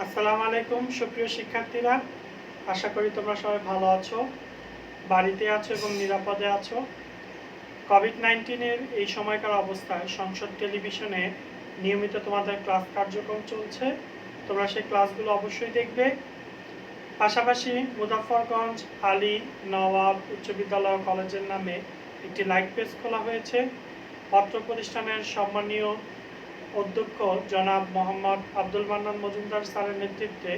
আসসালামু আলাইকুম সুপ্রিয় শিক্ষার্থীরা, আশা করি তোমরা সবাই ভালো আছো, বাড়িতে আছো এবং নিরাপদে আছো। কোভিড-19 এই সময়কার অবস্থায় সংসদ টেলিভিশনে নিয়মিত তোমাদের ক্লাস কার্যক্রম চলছে। তোমরা সেই ক্লাসগুলো অবশ্যই দেখবে। পাশাপাশি মুজাফফরগঞ্জ আলী নওয়াব উচ্চ বিদ্যালয় কলেজের নামে একটি লাইভ পেজ খোলা হয়েছে। অত্র প্রতিষ্ঠানের সম্মানীয় অধ্যক্ষ জনাব মোহাম্মদ আব্দুল মান্নান মজুমদার স্যারের নেতৃত্বে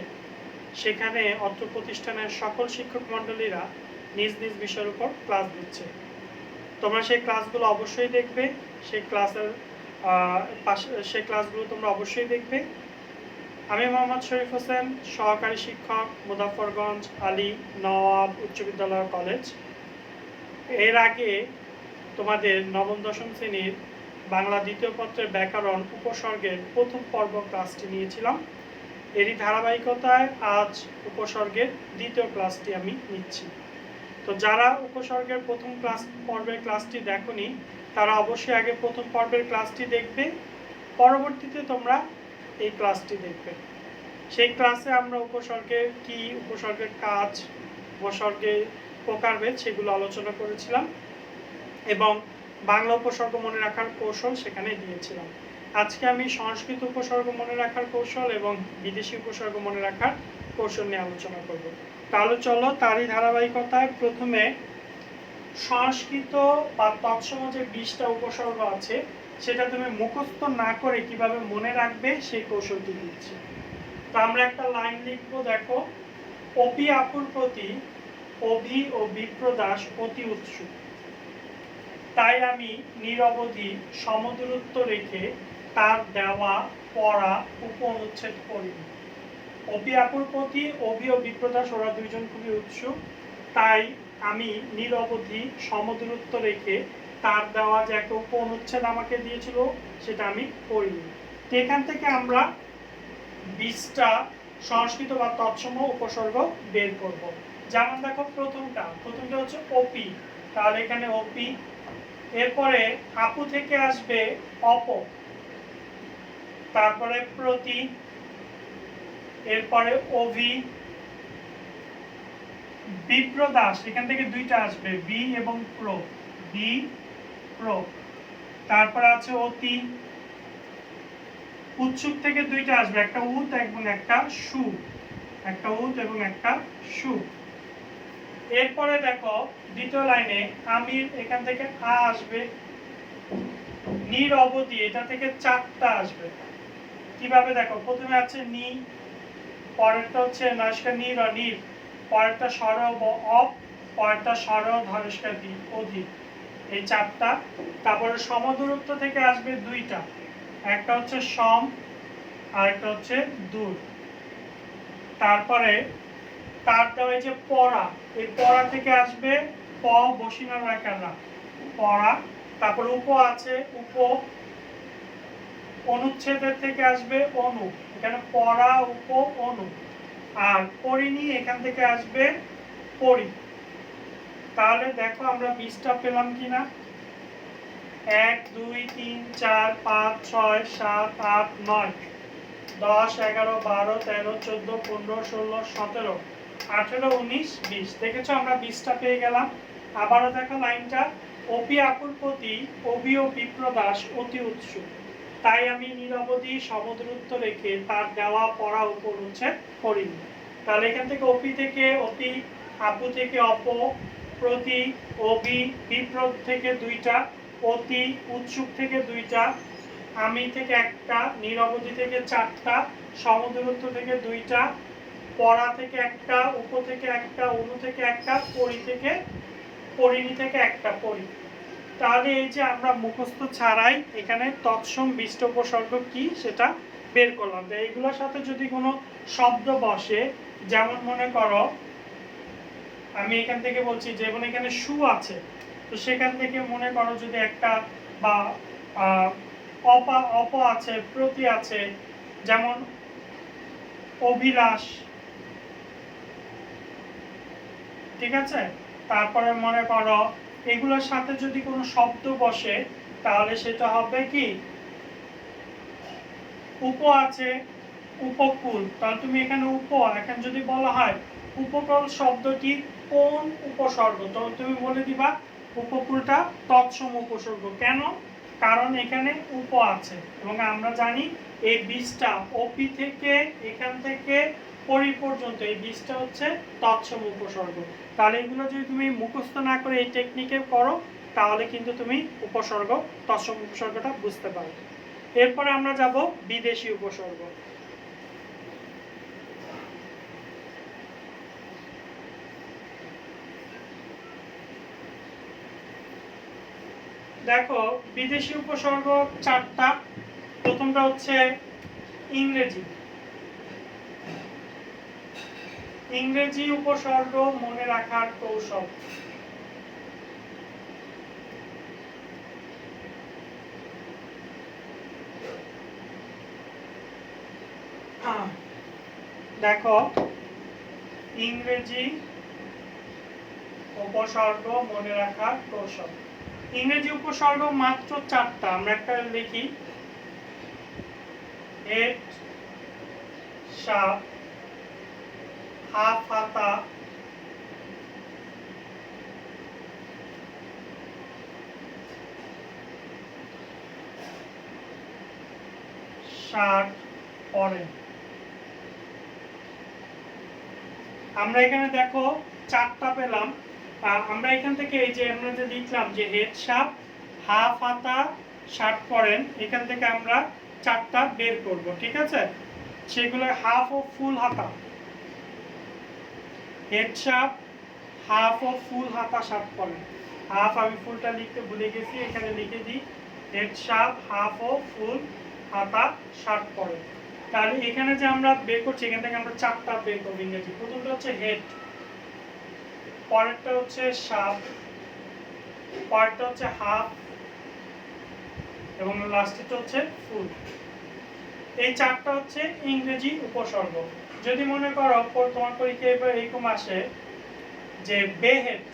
সেখানে অত্র প্রতিষ্ঠানের সকল শিক্ষক মণ্ডলীরা নিজ নিজ বিষয়ের উপর ক্লাস দিচ্ছে। তোমরা সেই ক্লাসগুলো অবশ্যই দেখবে। সেই ক্লাসগুলো তোমরা অবশ্যই দেখবে। আমি মোহাম্মদ শরীফ হোসেন, সহকারী শিক্ষক, মুজাফফরগঞ্জ আলী নওয়াব উচ্চ বিদ্যালয় কলেজ। এর আগে তোমাদের নবম দশম শ্রেণীর বাংলা দ্বিতীয় পত্রের ব্যাকরণ উপসর্গের প্রথম পর্ব ক্লাসটি নিয়েছিলাম। এরই ধারাবাহিকতায় আজ উপসর্গের দ্বিতীয় ক্লাসটি আমি নিচ্ছি। তো যারা উপসর্গের প্রথম পর্বের ক্লাসটি দেখোনি তারা অবশ্যই আগে প্রথম পর্বের ক্লাসটি দেখবে, পরবর্তীতে তোমরা এই ক্লাসটি দেখবে। সেই ক্লাসে আমরা উপসর্গের কি, উপসর্গের কাজ, উপসর্গের প্রকারভেদ সেগুলো আলোচনা করেছিলাম এবং বাংলা উপসর্গ মনে রাখার কৌশল সেখানে দিয়েছিলাম। আজকে আমি সংস্কৃত উপসর্গ মনে রাখার কৌশল এবং বিদেশি উপসর্গ মনে রাখার কৌশল নিয়ে আলোচনা করব। তাহলে চলো তারই ধারাবাহিকতায় প্রথমে সংস্কৃত বা তৎসম যে 20টা উপসর্গ আছে সেটা তুমি মুখস্থ না করে কিভাবে মনে রাখবে সেই কৌশলটি দিচ্ছি। তো আমরা একটা লাইন লিখবো, দেখো। অপি আপুর প্রতি অভি ও বিপ্রদাস অতি উৎসুক, তাই আমি নিরবধি সমদূরত্ব রেখে তার দেওয়া পড়া উপ-অনুচ্ছেদ করিনি। অপি আপুর প্রতি অভি ও বিপ্রদাস ওরা দুইজন খুবই উৎসুক, তাই আমি নিরবধি সমদূরত্ব রেখে তার দেওয়া যে একটা উপ-অনুচ্ছেদ আমাকে দিয়েছিল সেটা আমি পড়িনি। তো এখান থেকে আমরা 20টা সংস্কৃত বা তৎসম উপসর্গ বের করব। যেমন দেখো প্রথমটা হচ্ছে অপি, তাহলে এখানে অপি। এরপরে আপু থেকে আসবে অপ, তারপরে প্রতি, এরপরে অভি, বিপ্রদাস এখান থেকে দুইটা আসবে বি এবং প্রো, বি প্রো। তারপরে আছে অতি, উৎসুক থেকে দুইটা আসবে, একটা উত এবং একটা সু, একটা উত এবং একটা সু। এরপরে দেখো দ্বিতীয় লাইনে আমির, এখান থেকে আ আসবে, নির অবধি এটা থেকে 4টা আসবে। কিভাবে দেখো, প্রথমে আছে নি, পরেরটা হচ্ছে নস্কার নির অনির, পরেরটা স্বর অপ, পরেরটা স্বর ধনস্কার দি অধি, এই 4টা। তারপরে সমদূরত্ব থেকে আসবে 2টা, একটা হচ্ছে সম আর একটা হচ্ছে দূর। তারপরে তার দেওয়া যে পড়া, এই পড়া থেকে আসবে প বসিনা রাখারা পড়া। তারপরে উপ আছে উপ, অনুচ্ছেদের থেকে আসবে অনু, এখানে পড়া উপ অনু। আর পরিণী এখান থেকে আসবে পরি। তাহলে দেখো আমরা 20টা পেলাম কিনা। 1 2 3 4 5 6 7 8 9 10 11 12 13 14 15 16 17 18 19 20। দেখেছো আমরা 20টা পেয়ে গেলাম। আবারও দেখো লাইনটা, অপি আপুর প্রতি অভি ও বিপ্রদাস অতি উৎসুক, তাই আমি নিরবধি সমদূরত্ব রেখে তার দেওয়া পড়া উপ-অনুচ্ছেদ করিনি। তাহলে এখান থেকে অপি থেকে অতি, আপু থেকে অপ, প্রতি, অভি, বিপ্র থেকে 2টা, অতি, উৎসুক থেকে 2টা, আমি থেকে 1টা, নিরবধি থেকে 4টা, সমদূরত্ব থেকে 2টা, পড়া থেকে 1টা, উপ থেকে 1টা, অনু থেকে 1টা, পরিণী থেকে 1টা পরি। তাহলে এই যে আমরা মুখস্থ ছাড়াই এখানে তৎসম 20টা উপসর্গ কি সেটা বের করলাম। তো এইগুলোর সাথে যদি কোনো শব্দ বসে, যেমন মনে করো আমি এখান থেকে বলছি যেমন এখানে সু আছে, তো সেখান থেকে মনে করো যদি একটা বা অপ আছে, প্রতি আছে, যেমন অভিলাষ, ঠিক আছে। তারপরে মনে করো এগুলোর সাথে যদি কোনো শব্দ বসে তাহলে সেটা হবে কি, উপ আছে, উপকূল, তাহলে তুমি এখানে এখন যদি বলা হয় উপকূল শব্দটি কোন উপসর্গ, তো তুমি বলে দিবা উপকূলটা তৎসম উপসর্গ। কেন? কারণ এখানে উপ আছে এবং আমরা জানি এই বীজটা ওপি থেকে এখান থেকে পরি পর্যন্ত এই বীজটা হচ্ছে তৎসম উপসর্গ। তাহলে এগুলো যদি তুমি মুখস্থ না করে এই টেকনিকে করো তাহলে কিন্তু তুমি উপসর্গ তৎসম উপসর্গটা বুঝতে পারবে। এরপরে আমরা যাব বিদেশি উপসর্গ। দেখো বিদেশি উপসর্গ চারটা। প্রথমটা হচ্ছে ইংরেজি। ইংরেজি উপসর্গ মনে রাখার কৌশল। দেখো ইংরেজি উপসর্গ মনে রাখার কৌশল। ইংরেজি উপসর্গ মাত্র চারটা। আমরা একটা লিখি, হেড, সাপ, হাফ হাতা, শার্ট পরে। আমরা এখানে দেখো চারটা পেলাম। আমরা এখান থেকে এই যে আমরা যে লিখলাম যে হেড, সাপ, হাফ হাতা, শার্ট পরেন, এখান থেকে আমরা চারটা বের করব, ঠিক আছে? সেগুলো হাফ ও ফুল হাতা, হেড সাপ, হাফ ও ফুল হাতা শার্ট পরেন। হাফ আমি ফুলটা লিখতে ভুলে গেছি, এখানে লিখে দিই হেড সাপ, হাফ ও ফুল হাতা শার্ট পরেন। তাহলে এখানে যে আমরা বের করছি এখান থেকে আমরা চারটা বের করবো ইংরেজি। প্রথমটা হচ্ছে হেড, পরেরটা হচ্ছে সাপ, পরেরটা হচ্ছে হাফ এবং লাস্টেরটা হচ্ছে ফুল। এই চারটা হচ্ছে ইংরেজি উপসর্গ। যদি মনে করো তোমার পরীক্ষায় এবার এরকম আসে যে বেহেড,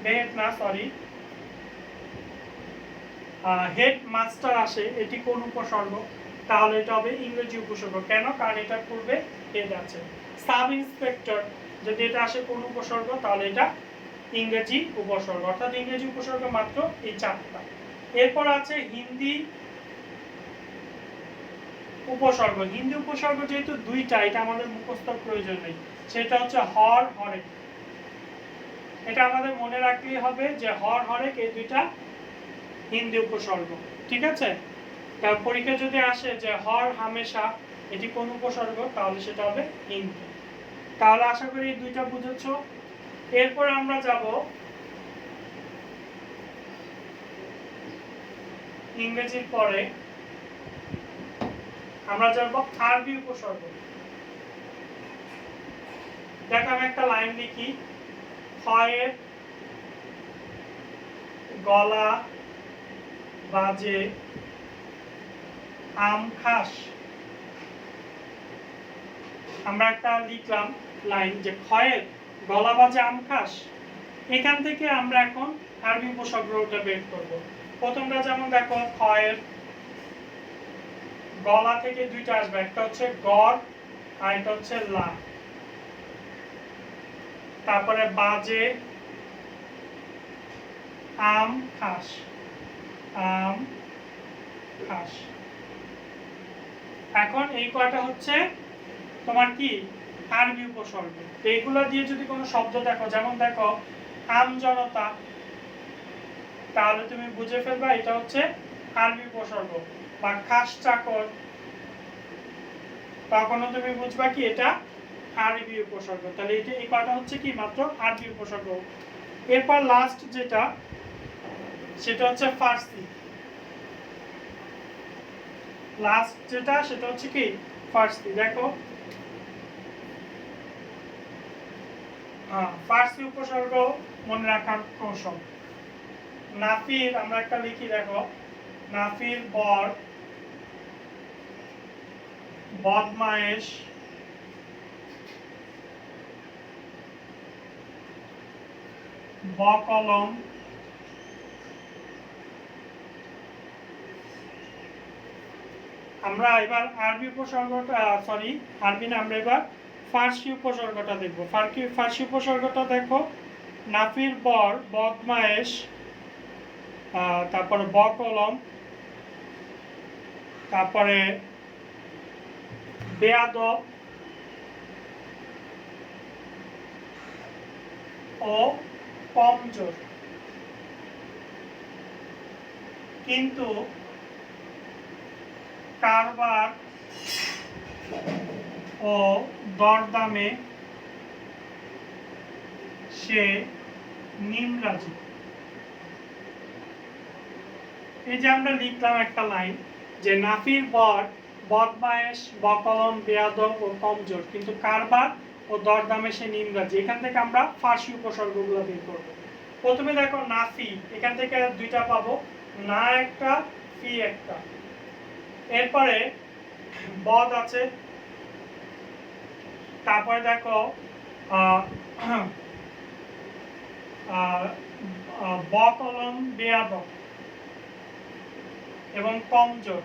বেহেড না সরি হেড মাস্টার আসে, এটি কোন উপসর্গ? তাহলে এটা হবে ইংরেজি উপসর্গ। কেন? কারণ এটার পূর্বে হেড আছে। সাব ইন্সপেক্টর যদি এটা আসে কোন উপসর্গ? তাহলে এটা ইংরেজি উপসর্গ। অর্থাৎ ইংরেজি উপসর্গ মাত্র এই চারটা। এরপর আছে হিন্দি উপসর্গ। হিন্দি উপসর্গ যেহেতু দুইটা, এটা আমাদের মুখস্থর প্রয়োজন নেই। সেটা হচ্ছে হর, হরেক। এটা আমাদের মনে রাখলেই হবে যে হর, হরেক এই দুইটা হিন্দি উপসর্গ, ঠিক আছে? তার পরীক্ষা যদি আসে যে হর হামেশা এটি কোন উপসর্গ? তাহলে সেটা হবে হিন্দি। তাহলে আশা করি এই দুইটা বুঝেছো। এরপর আমরা যাব ইংরেজির পরে আমরা যাব আরবি উপসর্গ। দেখো আমি একটা লাইন লিখি, খয়ের গলা বাজে আম খাস। আমরা একটা লিখলাম লাইন যে খয়ের গলা বাজে আম খাস। এখান থেকে আমরা এখন আরবি উপসর্গটা বের করব। প্রথমটা যেমন দেখো খয়ের গলা থেকে দুইটা আসবে, একটা হচ্ছে গড় আর একটা হচ্ছে লা। তারপরে বাজে আম খাস, আম খাস। এখন এই কয়টা হচ্ছে তোমার কি আরবি উপসর্গ। এইগুলা দিয়ে যদি কোনো শব্দ দেখো, যেমন দেখো আম জনতা, তাহলে তুমি বুঝে ফেলবা এটা হচ্ছে আরবি উপসর্গ। বা খাস চাকর, তখনও তুমি বুঝবা কি এটা আরবি উপসর্গ। তাহলে এটা এই কয়টা হচ্ছে কি মাত্র আরবি উপসর্গ। এরপর লাস্ট যেটা সেটা হচ্ছে ফার্সি। লাস্ট যেটা সেটা হচ্ছে কি ফার্সি। দেখো ফার্সি উপসর্গ মনে রাখার কৌশল। নাফির আমরা একটা লিখি, দেখো নাফির বর, বদমায়েশ, বকলম, আমরা এবার আরবি উপসর্গটা আরবি না, আমরা এবার ফার্সি উপসর্গটা দেখব। ফার্সি উপসর্গটা দেখো, নাফির বর বদমায়েশ, তারপরে বকলম, তারপরে বেয়াদব ও কমজোর। কিন্তু কারবার ও দরদামে সে নিমরাজি। এই যে আমরা লিখলাম একটা লাইন যে নাফির বর বদমায়েশ, বকলম, বেয়াদব ও কমজোর, কিন্তু কারবার ও দরদামে সে নিমরাজি। এখান থেকে আমরা ফার্সি উপসর্গগুলো বের করবো। প্রথমে দেখো নাফি, এখান থেকে দুইটা পাবো, না একটা, ফি একটা। এরপরে বদ আছে, তারপরে দেখো বকলম, বেয়াদব এবং কমজোর।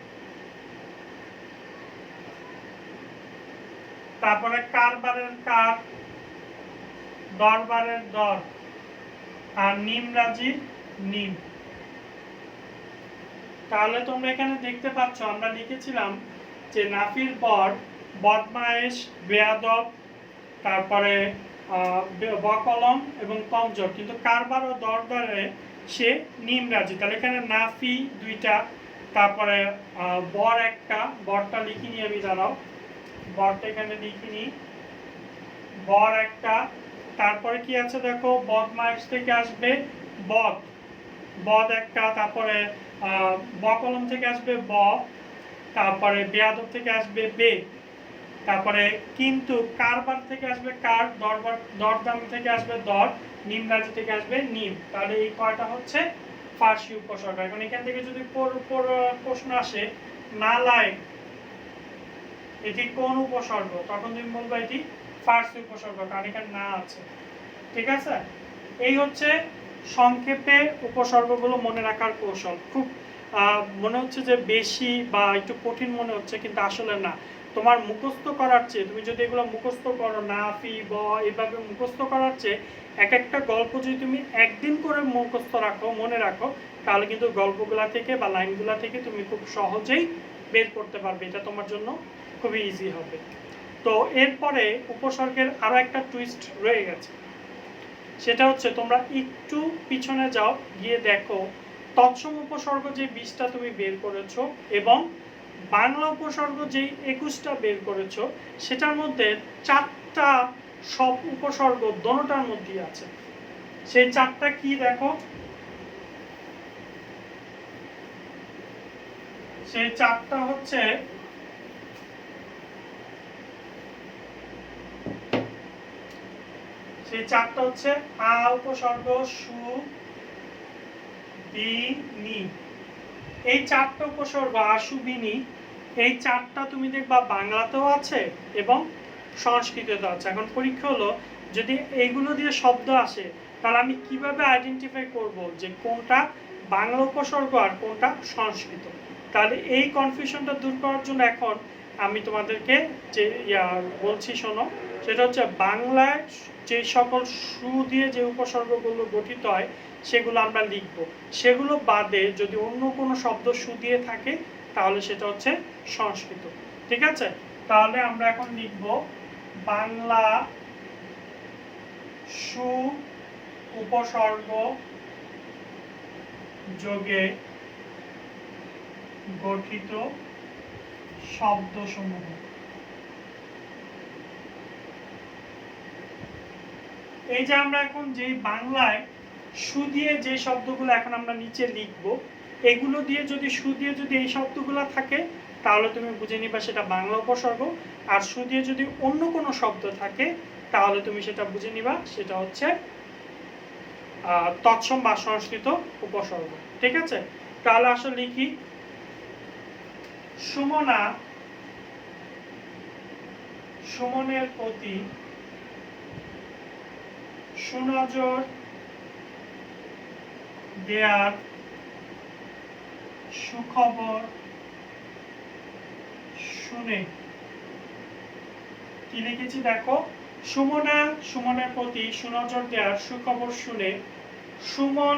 তারপরে কারবারের কার, দরবারের দর, আর নিমরাজির নিম। তাহলে তোমরা এখানে দেখতে পাচ্ছ আমরা লিখেছিলাম যে নাফির বর বদমায়েশ, বেয়াদব, তারপরে বকলম এবং কমজোর, কিন্তু কারবার ও দরবারে সে নিমরাজি। তাহলে এখানে নাফি দুইটা, তারপরে বর একটা, বরটা লিখিনি আমি, দাঁড়াও, বরটা এখানে লিখিনি, বর একটা। তারপরে কি আছে দেখো, বদমায়েশ থেকে আসবে বদ, বদ একটা, তারপরে বকলম থেকে আসবে ব, তারপরে বেয়াদব থেকে আসবে বে, তারপরে কিন্তু কারবার থেকে আসবে কার, দরদাম থেকে আসবে দর, নিমরাজি থেকে আসবে নিম। তাহলে এই কয়টা হচ্ছে ফার্সি উপসর্গ। এখন এখান থেকে যদি প্রশ্ন আসে নালায়েক এটি কোন উপসর্গ, তখন তুমি বলবো এটি ফার্সি উপসর্গ, কারণ এখানে না আছে। ঠিক আছে, এই হচ্ছে সংক্ষেপে উপসর্গগুলো মনে রাখার কৌশল। খুব মনে হচ্ছে যে বেশি বা একটু কঠিন মনে হচ্ছে, কিন্তু আসলে না। তোমার মুখস্থ করার চেয়ে, তুমি যদি এগুলো মুখস্থ করো, না ফি ব এভাবে মুখস্থ করার চেয়ে এক একটা গল্প যদি তুমি একদিন করে মুখস্থ রাখো, মনে রাখো, তাহলে কিন্তু গল্পগুলা থেকে বা লাইনগুলা থেকে তুমি খুব সহজেই বের করতে পারবে। এটা তোমার জন্য খুবই ইজি হবে। তো এরপরে উপসর্গের আরও একটা টুইস্ট রয়ে গেছে, সেটা হচ্ছে তোমরা একটু পিছনে যাও, গিয়ে দেখো তৎসম উপসর্গ যে 20টা তুমি বের করেছো এবং বাংলা উপসর্গ যেই 21টা বের করেছো, সেটার মধ্যে 4টা সব উপসর্গ দোনোটার মধ্যেই আছে। সেই 4টা কি দেখো, সেই 4টা হচ্ছে আ উপসর্গ, সু, বি, নি। এই 4টা উপসর্গ আসু, বিনি, এই 4টা তুমি দেখবা বাংলাতেও আছে এবং সংস্কৃতেও আছে। এখন পরীক্ষা হলো যদি এইগুলো দিয়ে শব্দ আসে, তাহলে আমি কিভাবে আইডেন্টিফাই করব যে কোনটা বাংলা উপসর্গ আর কোনটা সংস্কৃত। তাহলে এই কনফিউশনটা দূর করার জন্য এখন আমি তোমাদেরকে যে বলছি শোনো, সেটা হচ্ছে বাংলায় যে সকল সু দিয়ে যে উপসর্গগুলো গঠিত হয় সেগুলো আমরা লিখব। সেগুলো বাদে যদি অন্য কোনো শব্দ সু দিয়ে থাকে তাহলে সেটা হচ্ছে সংস্কৃত। ঠিক আছে, তাহলে আমরা এখন লিখব বাংলা সু উপসর্গ যোগে গঠিত শব্দসমূহ। এই যে আমরা এখন যে বাংলায় সু দিয়ে যে শব্দগুলো এখন আমরা নিচে লিখব, এগুলো দিয়ে যদি সু দিয়ে যদি এই শব্দগুলো থাকে তাহলে তুমি বুঝে নিবা সেটা বাংলা উপসর্গ, আর সু দিয়ে যদি অন্য কোনো শব্দ থাকে তাহলে তুমি সেটা বুঝে নিবা সেটা হচ্ছে তৎসম বা সংস্কৃত উপসর্গ। ঠিক আছে, তাহলে আসলে লিখি, সুমনা সুমনের প্রতি সুনজর দেয়ার সুখবর শুনে। কি লিখেছি দেখো, সুমনা সুমনের প্রতি সুনজর দেওয়ার সুখবর শুনে সুমন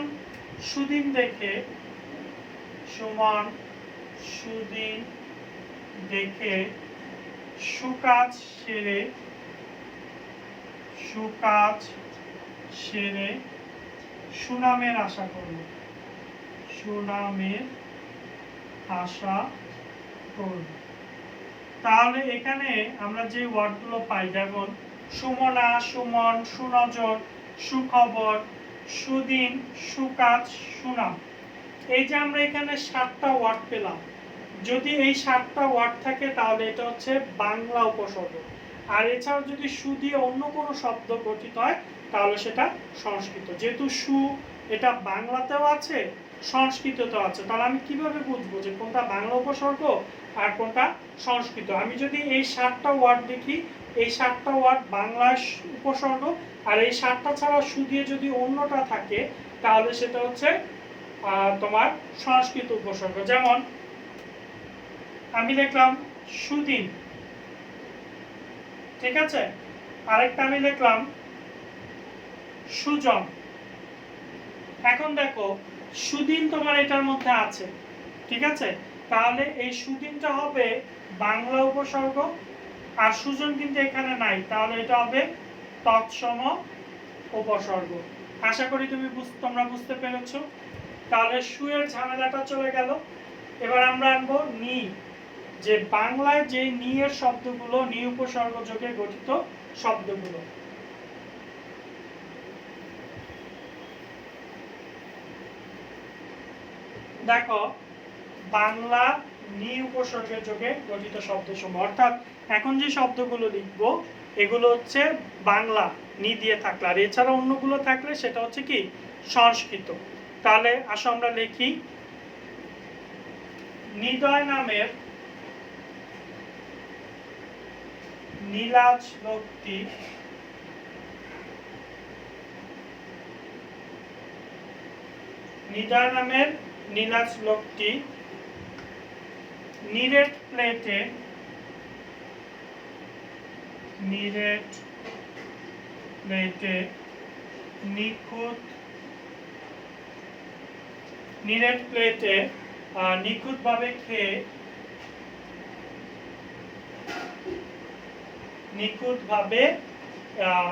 সুদিন দেখে, সুমন সুদিন দেখে সুকাজ সেরে, সুকাজ সেরে সুনামের আশা করল, সুনামের আশা করল। তাহলে এখানে আমরা যে ওয়ার্ডগুলো পাই, যেমন সুমনা, সুমন, সুনজর, সুখবর, সুদিন, সুকাজ, সুনাম, এই যে আমরা এখানে 7টা ওয়ার্ড পেলাম। যদি এই 7টা ওয়ার্ড থাকে তাহলে এটা হচ্ছে বাংলা উপসর্গ। আর এছাড়াও যদি সু দিয়ে অন্য কোনো শব্দ গঠিত হয় তাহলে সেটা সংস্কৃত। যেহেতু সু এটা বাংলাতেও আছে, সংস্কৃততেও আছে, তাহলে আমি কিভাবে বুঝবো যে কোনটা বাংলা উপসর্গ আর কোনটা সংস্কৃত? আমি যদি এই 7টা ওয়ার্ড দেখি, এই 7টা ওয়ার্ড বাংলা উপসর্গ, আর এই 7টা ছাড়া সু দিয়ে যদি অন্যটা থাকে তাহলে সেটা হচ্ছে তোমার সংস্কৃত উপসর্গ। যেমন আমি লিখলাম সুদিন, ঠিক আছে, আরেকটা আমি লিখলাম সুজন। এখন দেখো সুদিন তোমার এটার মধ্যে আছে, ঠিক আছে, তাহলে এই সুদিনটা হবে বাংলা উপসর্গ, আর সুজন কিন্তু এখানে নাই, তাহলে এটা হবে তৎসম উপসর্গ। আশা করি তোমরা বুঝতে পেরেছো। তাহলে সুয়ের ঝামেলাটা চলে গেল। এবার আমরা আনবো নি, যে বাংলায় যে নি এর শব্দগুলো, নি উপসর্গ যোগে গঠিত শব্দগুলো। দেখো বাংলা নি উপসর্গের যোগে গঠিত শব্দসমূহ, অর্থাৎ এখন যে শব্দগুলো লিখবো এগুলো হচ্ছে বাংলা নি দিয়ে থাকলে, আর এছাড়া অন্যগুলো থাকলে সেটা হচ্ছে কি সংস্কৃত। তাহলে আসো আমরা লিখি, নিদয় নামের নীলাজ লোকটি নিদয় নামের নীলাজ লোকটি নিরেট প্লেটে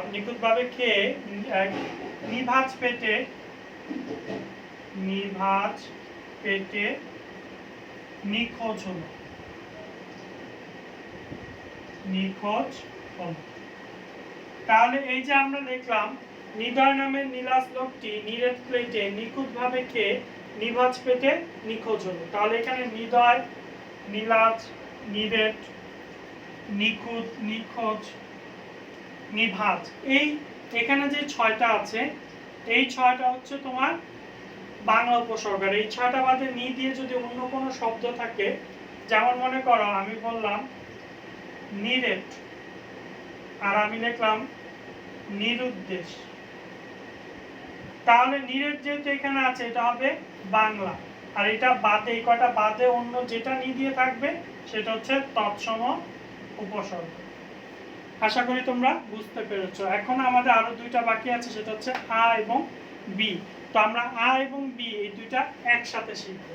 নিখুঁতভাবে খেয়ে নিভাজ পেটে নিখোঁজ হলো। তাহলে এই যে আমরা লিখলাম নিদয় নামের নীলাজ লোকটি নিরেট প্লেটে নিখুঁতভাবে খেয়ে নিভাজ পেটে নিখোঁজ হলো। তাহলে এখানে নিদয়, নীলাজ, নিরেট, নিখুঁত, নিখোঁজ, নিভাজ, এই এখানে যে 6টা আছে এই 6টা হচ্ছে তোমার বাংলা উপসর্গ। এই 6টা বাদে নি দিয়ে যদি অন্য কোনো শব্দ থাকে, যেমন মনে করো আমি বললাম নিরেট, আর আমি লিখলাম নিরুদ্দেশ, তাহলে নিরেট যেহেতু এখানে আছে এটা হবে বাংলা, আর এটা বাদে, এই কটা বাদে অন্য যেটা নি দিয়ে থাকবে সেটা হচ্ছে তৎসম উপসর্গ। আশা করি তোমরা বুঝতে পেরেছো। এখন আমাদের আরো 2টা বাকি আছে, সেটা হচ্ছে আ এবং বি। তো আমরা আ এবং বি এই 2টা একসাথে শিখব।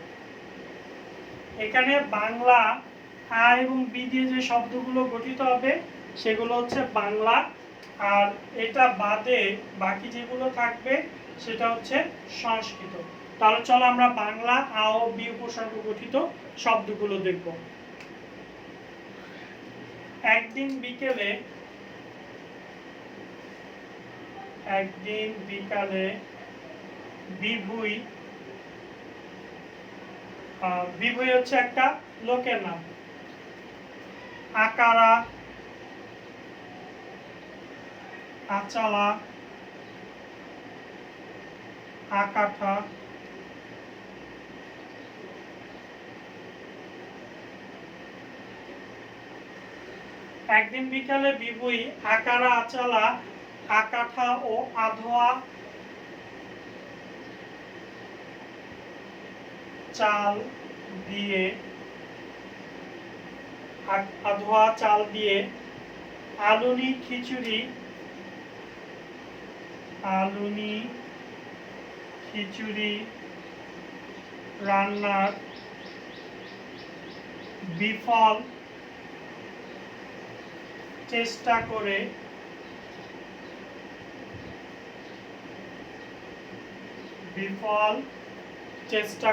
এখানে বাংলা আ এবং বি দিয়ে যে শব্দগুলো গঠিত হবে সেগুলো হচ্ছে বাংলা, আর এটা বাদে বাকি যেগুলো থাকবে সেটা হচ্ছে সংস্কৃত। তাহলে চলো আমরা বাংলা আ ও বি উপসর্গ গঠিত শব্দগুলো দেখব। একদিন বিকালে বিভুই, বিভুই হচ্ছে একটা লোকের নাম। আকারা, আচালা, আকাঠা, একদিন বিকালে বিভুই আকারা, আচালা, আকাঠা ও আধোয়া চাল দিয়ে আধোয়া চাল দিয়ে আলুনি খিচুড়ি রান্নার বিফল চেষ্টা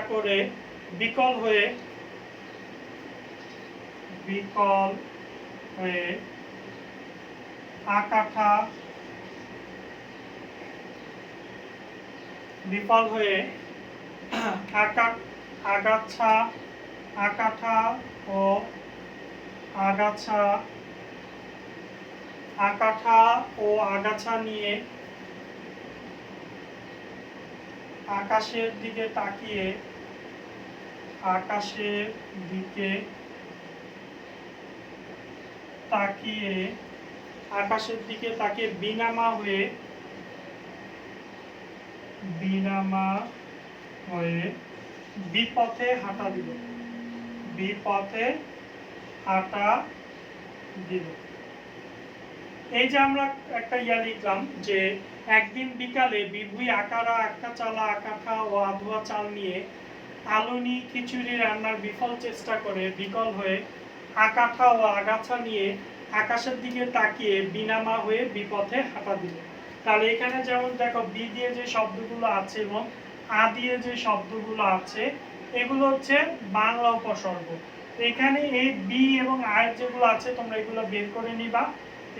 করে বিকল হয়ে আকাঠা আকাঠা ও আগাছা নিয়ে আকাশের দিকে তাকিয়ে বিনামা হয়ে বিপথে হাঁটা দিল। এই যে আমরা একটা লিখলাম যে একদিন বিকালে বিভুই আকাঠা ও আধোয়া চাল নিয়ে আলুনি খিচুড়ি রান্নার বিফল চেষ্টা করে বিকল হয়ে আকাঠা ও আগাছা নিয়ে আকাশের দিকে তাকিয়ে বিনামা হয়ে বিপথে হাঁটা দিল। তাহলে এখানে যেমন দেখো বি দিয়ে যে শব্দগুলো আছে এবং আ দিয়ে যে শব্দগুলো আছে এগুলো হচ্ছে বাংলা উপসর্গ। এখানে এই বি এবং আয়ের যেগুলো আছে তোমরা এগুলো বের করে নিবা।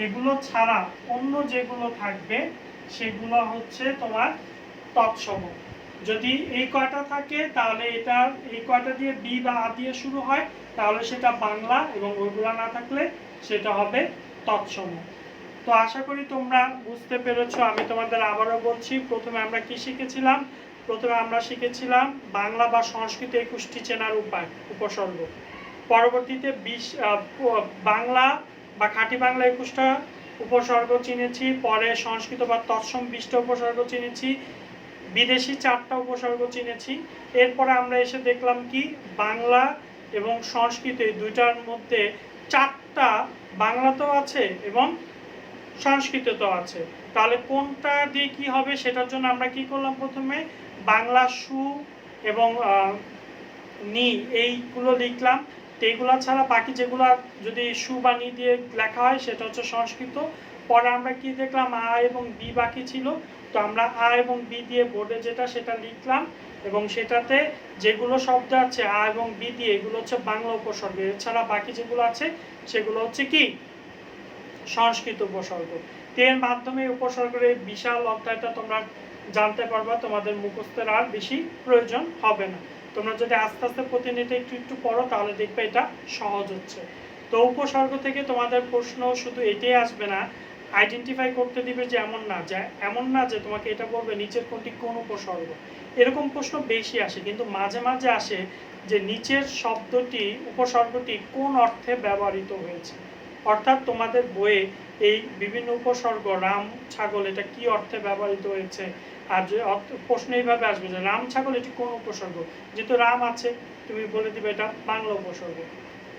এগুলো ছাড়া অন্য যেগুলো থাকবে সেগুলো হচ্ছে তোমার তৎসম। যদি এই কয়টা থাকে তাহলে এটা এই কয়টা দিয়ে বি বা আ দিয়ে শুরু হয় তাহলে সেটা বাংলা, এবং ওইগুলো না থাকলে সেটা হবে তৎসম। তো আশা করি তোমরা বুঝতে পেরেছো। আমি তোমাদের আবারও বলছি, প্রথমে আমরা কি শিখেছিলাম? প্রথমে আমরা শিখেছিলাম বাংলা বা সংস্কৃত 21টি চেনার উপায়, উপসর্গ। পরবর্তীতে বাংলা বা খাঁটি বাংলা 21টা উপসর্গ চিনেছি, পরে সংস্কৃত বা তৎসম 20টা উপসর্গ চিনেছি, বিদেশি 4টা উপসর্গ চিনেছি। এরপরে আমরা এসে দেখলাম কি বাংলা এবং সংস্কৃত এই দুইটার মধ্যে 4টা বাংলাতেও আছে এবং সংস্কৃততেও আছে। তাহলে কোনটা দিয়ে কি হবে সেটার জন্য আমরা কি করলাম, প্রথমে বাংলা সু এবং নি এইগুলো লিখলাম। তো এইগুলো ছাড়া বাকি যেগুলো যদি সু বা নি দিয়ে লেখা হয় সেটা হচ্ছে সংস্কৃত। পরে আমরা কি দেখলাম, আ এবং বি বাকি ছিল, তো আমরা আ এবং বি দিয়ে বোর্ডে সেটা লিখলাম, এবং সেটাতে যেগুলো শব্দ আছে আ এবং বি দিয়ে এগুলো হচ্ছে বাংলা উপসর্গ। এছাড়া বাকি যেগুলো আছে সেগুলো হচ্ছে কি সংস্কৃত উপসর্গ। এর মাধ্যমে উপসর্গের এই বিশাল অধ্যায়টা তোমরা জানতে পারবা, তোমাদের মুখস্থের আর বেশি প্রয়োজন হবে না। তোমরা যদি আস্তে আস্তে প্রতিনিয়ত একটু পড়ো তাহলে দেখবে এটা সহজ হচ্ছে। তো উপসর্গ থেকে তোমাদের প্রশ্ন শুধু এটাই আসবে না, আইডেন্টিফাই করতে দিবে যে এমন না যে তোমাকে এটা বলবে নিচের কোনটি কোন উপসর্গ। এরকম প্রশ্ন বেশি আসে, কিন্তু মাঝে মাঝে আসে যে নিচের শব্দটি উপসর্গটি কোন অর্থে ব্যবহৃত হয়েছে। অর্থাৎ তোমাদের বইয়ে এই বিভিন্ন উপসর্গ রাম ছাগল এটা কি অর্থে ব্যবহৃত হয়েছে। আর যে প্রশ্ন এইভাবে আসবে যে রাম ছাগল এটি কোন উপসর্গ, যেহেতু রাম আছে তুমি বলে দিবে এটা বাংলা উপসর্গ,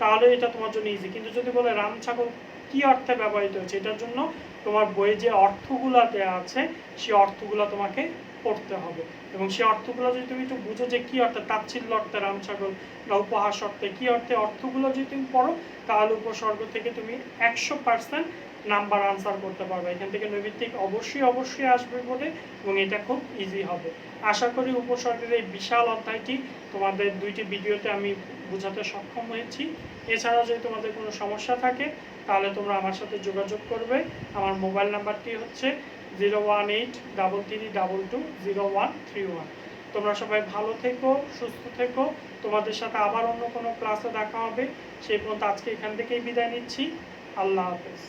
তাহলে এটা তোমার জন্য ইজি। কিন্তু যদি বলে রাম ছাগল কি অর্থে ব্যবহৃত হয়েছে, এটার জন্য তোমার বইয়ে যে অর্থগুলো দেওয়া আছে সেই অর্থগুলো তোমাকে পড়তে হবে, এবং সেই অর্থগুলো যদি তুমি একটু বুঝো যে কি অর্থে, তাচ্ছিল্য অর্থে রাম ছাগল বা উপহাস অর্থে কি অর্থে, অর্থগুলো যদি তুমি পড়ো তাহলে উপসর্গ থেকে তুমি 100% নাম্বার আনসার করতে পারবে। এখান থেকে নৈমিত্তিক অবশ্যই আসবে বলে, এবং এটা খুব ইজি হবে। আশা করি উপসর্গের এই বিশাল অধ্যায়টি তোমাদের 2টি ভিডিওতে আমি বোঝাতে সক্ষম হয়েছি। এছাড়াও যদি তোমাদের কোনো সমস্যা থাকে তাহলে তোমরা আমার সাথে যোগাযোগ করবে। আমার মোবাইল নাম্বারটি হচ্ছে 01833220131। তোমরা সবাই ভালো থেকো, সুস্থ থেকো। তোমাদের সাথে আবার অন্য কোনো ক্লাসে দেখা হবে। সেই পর্যন্ত আজকে এখান থেকেই বিদায় নিচ্ছি। আল্লাহ হাফেজ।